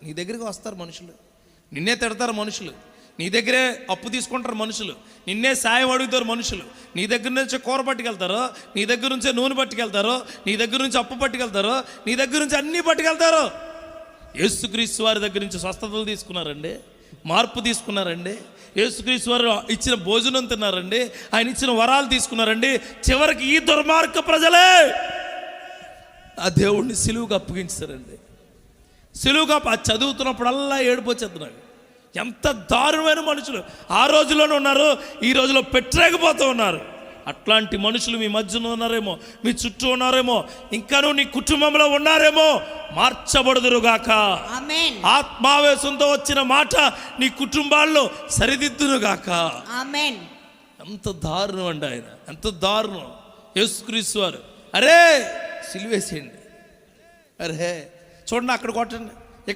నీ దగ్గరికి వస్తారు మనుషులు, నిన్నే తిడతారు మనుషులు, నీ దగ్గరే అప్పు తీసుకుంటారు మనుషులు, నిన్నే సాయం అడుగుతారు మనుషులు, నీ దగ్గర నుంచే కూర పట్టుకెళ్తారు, నీ దగ్గర నుంచే నూనె పట్టుకెళ్తారు, నీ దగ్గర నుంచి అప్పు పట్టుకెళ్తారు, నీ దగ్గర నుంచి అన్నీ పట్టుకెళ్తారు. యేసుక్రీస్తు వారి దగ్గర నుంచి స్వస్థతలు తీసుకున్నారండి, మార్పు తీసుకున్నారండి, యేసుక్రీస్తు వారు ఇచ్చిన భోజనం తిన్నారండి, ఆయన ఇచ్చిన వరాలు తీసుకున్నారండి. చివరికి ఈ దుర్మార్గ ప్రజలే ఆ దేవుణ్ణి సిలువుకు అప్పగించారండి. సిలువుగా చదువుతున్నప్పుడల్లా ఏడుపు వచ్చేది నాకు. ఎంత దారుణమైన మనుషులు ఆ రోజుల్లోనే ఉన్నారు, ఈ రోజులో పెట్టలేకపోతూ ఉన్నారు. అట్లాంటి మనుషులు మీ మధ్యలో ఉన్నారేమో, మీ చుట్టూ ఉన్నారేమో, ఇంకాను నీ కుటుంబంలో ఉన్నారేమో. మార్చబడుదురుగాక. ఆమేన్. ఆత్మావేశంతో వచ్చిన మాట నీ కుటుంబాల్లో సరిదిద్దునుగాక. ఆమేన్. ఎంత దారుణం అండి ఆయన, ఎంత దారుణం. యేసుక్రీస్తు వారు అరే సిలువేసేయండి, అరే చూడండి అక్కడ కొట్టండి,